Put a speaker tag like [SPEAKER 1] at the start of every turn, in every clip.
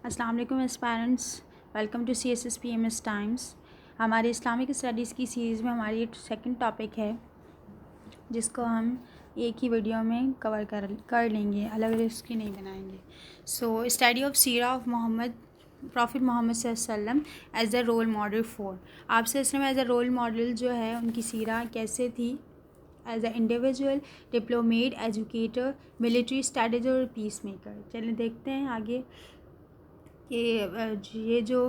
[SPEAKER 1] السلام علیکم اسپیرنٹس، welcome to CSSPMS Times. ہماری اسلامک اسٹڈیز کی سیریز میں ہماری سیکنڈ ٹاپک ہے جس کو ہم ایک ہی ویڈیو میں کور کر لیں گے، الگ الگ اس کی نہیں بنائیں گے۔ اسٹڈی آف سیرہ آف پروفٹ محمد صلی اللہ علیہ وسلم as a role model for. آپ صلی اللہ علیہ وسلم ایز اے رول ماڈل جو ہے ان کی سیرہ کیسے تھی، as a individual, diplomat, educator, military strategist اور پیس میکر۔ چلیں دیکھتے ہیں آگے کہ یہ جو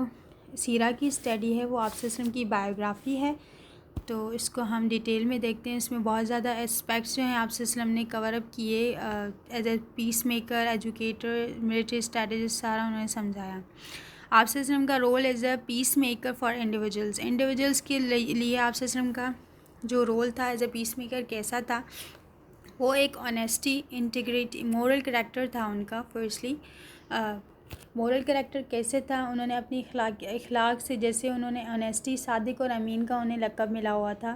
[SPEAKER 1] سیرہ کی اسٹڈی ہے وہ آپ صلی اللہ علیہ وسلم کی بایوگرافی ہے، تو اس کو ہم ڈیٹیل میں دیکھتے ہیں۔ اس میں بہت زیادہ اسپیکٹس جو ہیں آپ صلی اللہ علیہ وسلم نے کور اپ کیے، as a peacemaker, educator, military strategist, سارا انہوں نے سمجھایا۔ آپ صلی اللہ علیہ وسلم کا role as a peacemaker for individuals کے لیے آپ صلی اللہ علیہ وسلم کا جو رول تھا ایز اے پیس میکر کیسا تھا، وہ ایک آنیسٹی، انٹیگریٹی، مورل کریکٹر تھا ان کا۔ فرسٹلی مورل کریکٹر کیسے تھا، انہوں نے اپنی اخلاق سے، جیسے انہوں نے آنیسٹی، صادق اور امین کا انہیں لقب ملا ہوا تھا۔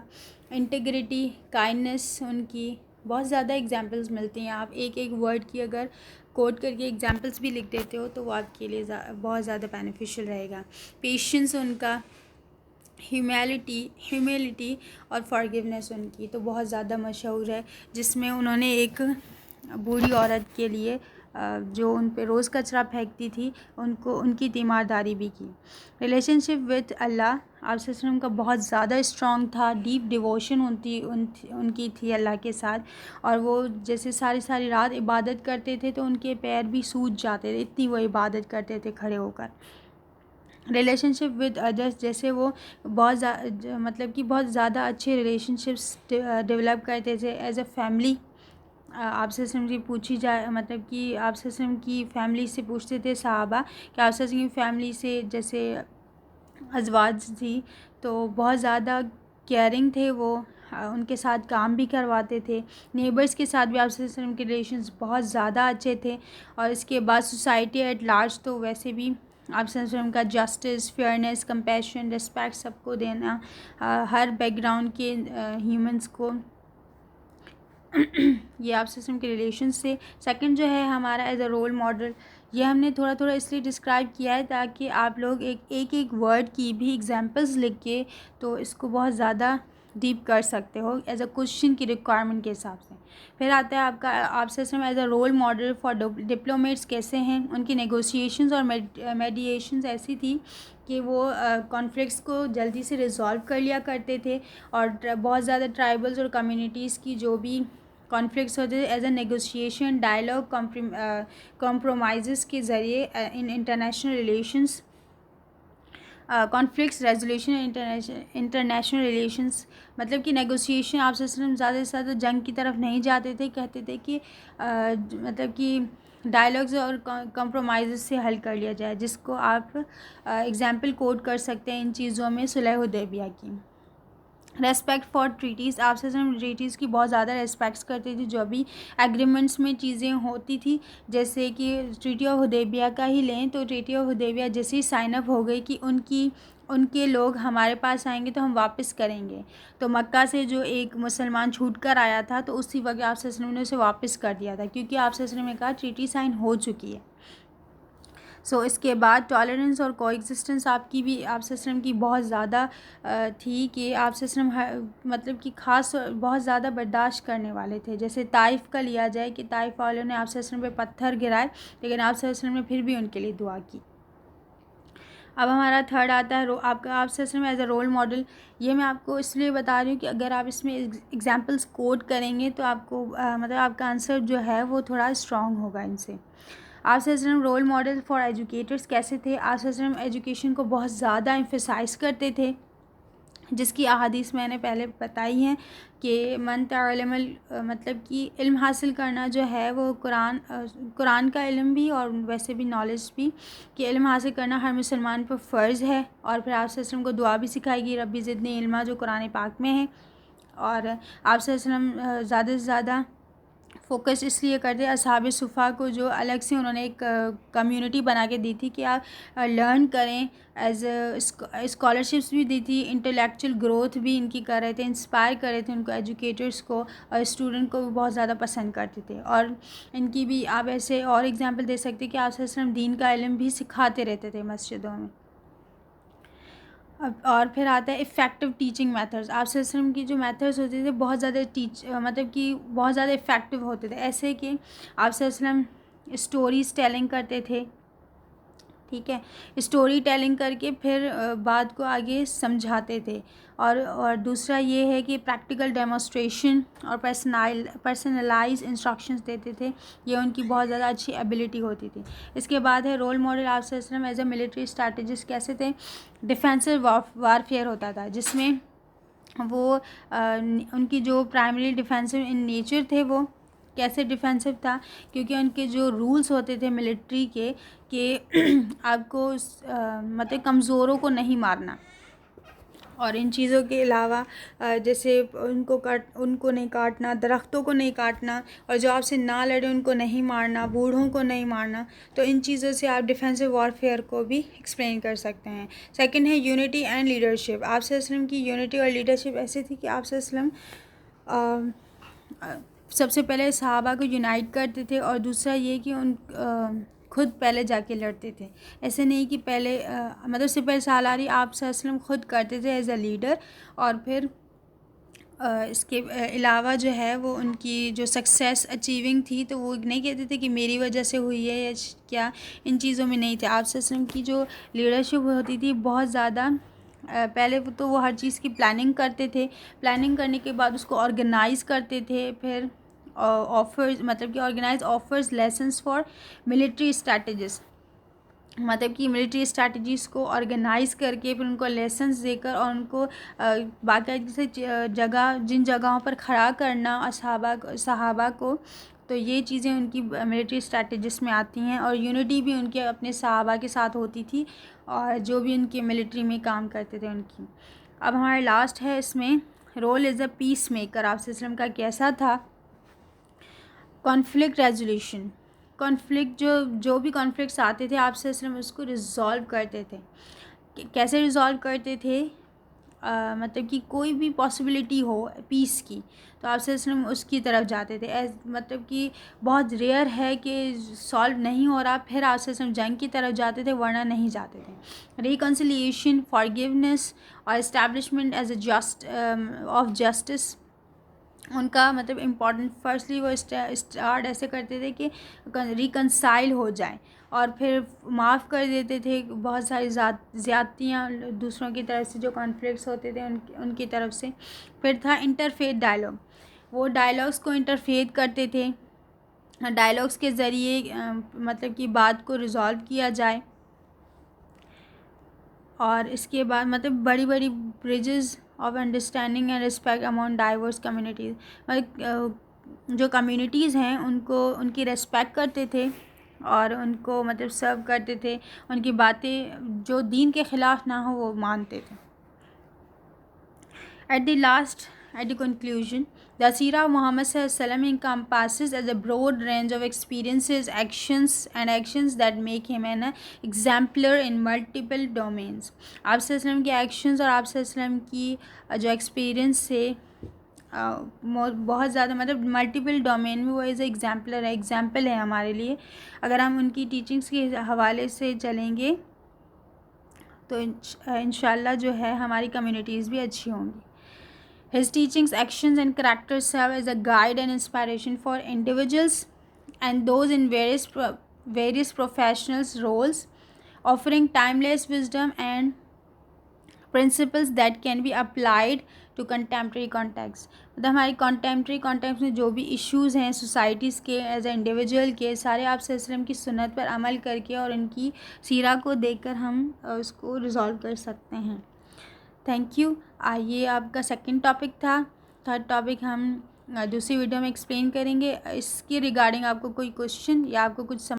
[SPEAKER 1] انٹیگریٹی، کائنڈنس، ان کی بہت زیادہ ایگزامپلس ملتی ہیں۔ آپ ایک ایک ورڈ کی اگر کوٹ کر کے ایگزامپلس بھی لکھ دیتے ہو تو وہ آپ کے لیے بہت زیادہ بینیفیشیل رہے گا۔ پیشنس ان کا، ہیومیلٹی اور فارگیونیس ان کی تو بہت زیادہ مشہور ہے، جس میں انہوں نے ایک بوڑھی عورت کے لیے جو ان پہ روز کچرا پھینکتی تھی ان کی تیمارداری بھی کی۔ ریلیشن شپ وتھ اللہ آپ صلی اللہ علیہ وسلم کا بہت زیادہ اسٹرانگ تھا، ڈیپ ڈیووشن ان کی تھی اللہ کے ساتھ، اور وہ جیسے ساری رات عبادت کرتے تھے تو ان کے پیر بھی سوج جاتے تھے، اتنی وہ عبادت کرتے تھے کھڑے ہو کر۔ ریلیشن شپ ود ادرس، جیسے وہ بہت زیادہ اچھے ریلیشن شپس ڈیولپ کرتے تھے ایز اے فیملی۔ آپ سے پوچھی جائے، آپ صلی اللہ علیہ وسلم کی فیملی سے پوچھتے تھے صحابہ کہ آپ صلی اللہ علیہ وسلم کی فیملی سے، جیسے ازواج تھی تو بہت زیادہ کیئرنگ تھے، وہ ان کے ساتھ کام بھی کرواتے تھے۔ نیبرس کے ساتھ بھی آپ صلی اللہ علیہ وسلم کے ریلیشنز بہت زیادہ اچھے تھے، اور اس کے بعد سوسائٹی ایٹ لارج تو ویسے بھی آپ صلی اللہ علیہ وسلم کا جسٹس، فیئرنیس، کمپیشن، رسپیکٹ سب کو دینا، ہر بیک گراؤنڈ کے ہیومنس کو، یہ آپ صلی اللہ علیہ وسلم کے ریلیشنز سے۔ سیکنڈ جو ہے ہمارا ایز اے رول ماڈل، یہ ہم نے تھوڑا اس لیے ڈسکرائب کیا ہے تاکہ آپ لوگ ایک ورڈ کی بھی ایگزامپلس لکھ کے تو اس کو بہت زیادہ ڈیپ کر سکتے ہو ایز اے کوشچن کی ریکوائرمنٹ کے حساب سے۔ پھر آتا ہے آپ صلی اللہ علیہ وسلم as a role model for diplomats کیسے ہیں، ان کی نیگوسیشنز اور میڈیشنز ایسی تھی کہ وہ کانفلکٹس کو جلدی سے ریزالو کر لیا کرتے تھے، اور بہت زیادہ ٹرائبلز اور کمیونٹیز کی جو بھی کانفلکٹس ہوتے تھے as a negotiation, dialogue, compromises کے ذریعے in international relations, conflicts resolution international relations, کہ نیگوسیشن آپ صلی اللہ علیہ وسلم زیادہ سے زیادہ جنگ کی طرف نہیں جاتے تھے، کہتے تھے کہ ڈائلاگز اور کمپرومائزز سے حل کر لیا جائے، جس کو آپ ایگزامپل کوٹ کر سکتے ہیں ان چیزوں میں صلح حدیبیہ کی۔ ریسپیکٹ فار ٹریٹیز، آپ سے ٹریٹیز کی بہت زیادہ ریسپیکٹس کرتے تھے، جو بھی ایگریمنٹس میں چیزیں ہوتی تھی، جیسے کہ ٹریٹی آف حدیبیہ کا ہی لیں تو ٹریٹی آف حدیبیہ جیسے ہی سائن اپ ہو گئی کہ ان کے لوگ ہمارے پاس آئیں گے تو ہم واپس کریں گے، تو مکہ سے جو ایک مسلمان چھوٹ کر آیا تھا تو اسی وقت آپ صلی اللہ علیہ وسلم نے اسے واپس کر دیا تھا، کیونکہ آپ صلی اللہ علیہ وسلم نے کہا ٹریٹی سائن ہو چکی ہے۔ اس کے بعد ٹالرنس اور کو ایگزسٹنس آپ صلی اللہ علیہ وسلم کی بہت زیادہ تھی، کہ آپ صلی اللہ علیہ وسلم کہ خاص بہت زیادہ برداشت کرنے والے تھے۔ جیسے طائف کا لیا جائے کہ طائف والوں نے آپ صلی اللہ علیہ وسلم پہ پتھر گرائے، لیکن آپ صلی اللہ علیہ وسلم نے پھر بھی ان کے لیے دعا کی۔ اب ہمارا تھرڈ آتا ہے آپ صلی اللہ علیہ وسلم ایز اے رول ماڈل۔ یہ میں آپ کو اس لیے بتا رہی ہوں کہ اگر آپ اس میں ایگزامپلس کوٹ کریں گے تو آپ کو آپ کا آنسر جو ہے وہ تھوڑا اسٹرانگ ہوگا ان سے۔ آپ صلی اللہ علیہ وسلم رول ماڈل فار ایجوکیٹرس کیسے تھے، آپ صلی اللہ علیہ وسلم ایجوکیشن کو بہت زیادہ ایمفیسائز کرتے تھے، جس کی احادیث میں نے پہلے بتائی ہیں کہ من تعلم کہ علم حاصل کرنا جو ہے وہ قرآن کا علم بھی اور ویسے بھی نالج بھی، کہ علم حاصل کرنا ہر مسلمان پر فرض ہے، اور پھر آپ صلی اللہ علیہ وسلم کو دعا بھی سکھائی گی، ربی زدنی علما، جو قرآن پاک میں ہے، اور آپ صلی اللہ علیہ وسلم زیادہ سے زیادہ فوکس اس لیے کرتے اصحاب صفا کو، جو الگ سے انہوں نے ایک کمیونٹی بنا کے دی تھی کہ آپ لرن کریں، ایز اسکالرشپس بھی دی تھی، انٹلیکچوئل گروتھ بھی ان کی کر رہے تھے، انسپائر کر رہے تھے ان کو، ایجوکیٹرس کو اور اسٹوڈنٹ کو بھی بہت زیادہ پسند کرتے تھے. اور ان کی بھی آپ ایسے اور ایگزامپل دے سکتے کہ آپ صلی اللہ علیہ وسلم دین کا علم بھی سکھاتے رہتے تھے مسجدوں میں. اور پھر آتا ہے افیکٹو ٹیچنگ میتھڈز. آپ صلی اللہ علیہ وسلم کی جو میتھڈز ہوتے تھے بہت زیادہ مطلب کہ بہت زیادہ افیکٹو ہوتے تھے، ایسے کہ آپ صلی اللہ علیہ وسلم اسٹوریز ٹیلنگ کرتے تھے، ٹھیک ہے، اسٹوری ٹیلنگ کر کے پھر بات کو آگے سمجھاتے تھے. اور دوسرا یہ ہے کہ پریکٹیکل ڈیمونسٹریشن اور پرسنلائز انسٹرکشنز دیتے تھے، یہ ان کی بہت زیادہ اچھی ایبلٹی ہوتی تھی. اس کے بعد ہے رول ماڈل. آپ صلی اللہ علیہ وسلم ایز اے ملٹری اسٹریٹجسٹ کیسے تھے؟ ڈیفینسو وارفیئر ہوتا تھا، جس میں وہ ان کی جو پرائمری ڈیفینسو ان نیچر تھے، وہ کیسے ڈیفینسو تھا؟ کیونکہ ان کے جو رولز ہوتے تھے ملٹری کے کہ آپ کو مطلب کمزوروں کو نہیں مارنا، اور ان چیزوں کے علاوہ جیسے ان کو نہیں کاٹنا، درختوں کو نہیں کاٹنا، اور جو آپ سے نہ لڑے ان کو نہیں مارنا، بوڑھوں کو نہیں مارنا. تو ان چیزوں سے آپ ڈیفینسو وارفیئر کو بھی ایکسپلین کر سکتے ہیں. سیکنڈ ہے یونٹی اینڈ لیڈرشپ. آپ صلی اللہ علیہ وسلم کی یونٹی اور لیڈرشپ ایسے تھی کہ آپ صلی اللہ علیہ وسلم سب سے پہلے صحابہ کو یونائٹ کرتے تھے، اور دوسرا یہ کہ ان خود پہلے جا کے لڑتے تھے. ایسے نہیں کہ پہلے مطلب سپہ سالاری آپ صلی اللہ علیہ وسلم خود کرتے تھے ایز اے لیڈر، اور پھر اس کے علاوہ جو ہے وہ ان کی جو سکسیس اچیونگ تھی تو وہ نہیں کہتے تھے کہ میری وجہ سے ہوئی ہے یا کیا، ان چیزوں میں نہیں تھے. آپ صلی اللہ علیہ وسلم کی جو لیڈرشپ ہوتی تھی بہت زیادہ پہلے تو وہ ہر چیز کی پلاننگ کرتے تھے، پلاننگ کرنے کے بعد اس کو آرگنائز کرتے تھے، پھر آفرز مطلب کہ organise offers lessons for military strategies, مطلب کہ ملٹری اسٹریٹجیز کو آرگنائز کر کے پھر ان کو لیسنس دے کر اور ان کو باقاعدگی سے جن جگہوں پر کھڑا کرنا صحابہ کو، تو یہ چیزیں ان کی ملٹری اسٹریٹجیز میں آتی ہیں. اور یونٹی بھی ان کے اپنے صحابہ کے ساتھ ہوتی تھی، اور جو بھی ان کے ملٹری میں کام کرتے تھے ان کی. اب ہمارے لاسٹ ہے اس میں role as a peacemaker. آپ صلی اللہ علیہ وسلم کا کیسا تھا؟ Conflict resolution. کانفلکٹ جو بھی کانفلکٹس آتے تھے آپ صلی اللہ علیہ وسلم اس کو ریزالو کرتے تھے. کیسے ریزالو کرتے تھے؟ مطلب کہ کوئی بھی پاسبلٹی ہو پیس کی تو آپ صلی اللہ علیہ وسلم اس کی طرف جاتے تھے. مطلب کہ بہت ریئر ہے کہ سالو نہیں ہو رہا پھر آپ صلی اللہ علیہ وسلم جنگ کی طرف جاتے تھے، ورنہ نہیں جاتے تھے. ریکنسیلیشن، فارگیونیس اور establishment as a of justice in کا مطلب امپورٹنٹ. فرسٹلی وہ اسٹارٹ ایسے کرتے تھے کہ ریکنسائل ہو جائیں، اور پھر معاف کر دیتے تھے بہت ساری زیادتیاں دوسروں کی طرف سے جو کانفلکٹس ہوتے تھے ان کی طرف سے. پھر تھا انٹرفیتھ ڈائلاگ. وہ ڈائلاگس کو انٹرفیتھ کرتے تھے، ڈائلاگس کے ذریعے مطلب کہ بات کو ریزالو کیا جائے. اور اس کے بعد مطلب بڑی بڑی bridges of understanding and respect among diverse communities. مطلب جو کمیونٹیز ہیں ان کی ریسپیکٹ کرتے تھے اور ان کو مطلب سرو کرتے تھے، ان کی باتیں جو دین کے خلاف نہ ہو وہ مانتے تھے. At the conclusion, the Seerah of Muhammad ﷺ encompasses as a broad range of experiences, actions that make him an exemplar in multiple domains. آپ صلی اللہ علیہ وسلم کے ایکشنز اور آپ صلی اللہ علیہ وسلم کی جو ایکسپیرینس سے بہت زیادہ مطلب ملٹیپل ڈومین میں وہ ایز اے ایگزامپل ہے ہمارے لیے. اگر ہم ان کی ٹیچنگس کے حوالے سے چلیں گے تو انشاءاللہ جو ہے ہماری کمیونٹیز بھی اچھی ہوں گی. His teachings, actions and characters serve as a guide and inspiration for individuals and those in various professional roles, offering timeless wisdom and principles that can be applied to contemporary contexts. مطلب ہماری contemporary context میں جو بھی issues ہیں societies کے as a individual کے سارے آپ صلی اللہ علیہ وسلم کی سنت پر عمل کر کے اور ان کی سیرہ کو دیکھ کر ہم اس کو ریزالو کر سکتے ہیں. Thank you. یہ آپ کا سیکنڈ ٹاپک تھا. تھرڈ ٹاپک ہم دوسری ویڈیو میں ایکسپلین کریں گے. اس کے ریگارڈنگ آپ کو کوئی کوشچن یا آپ کو کچھ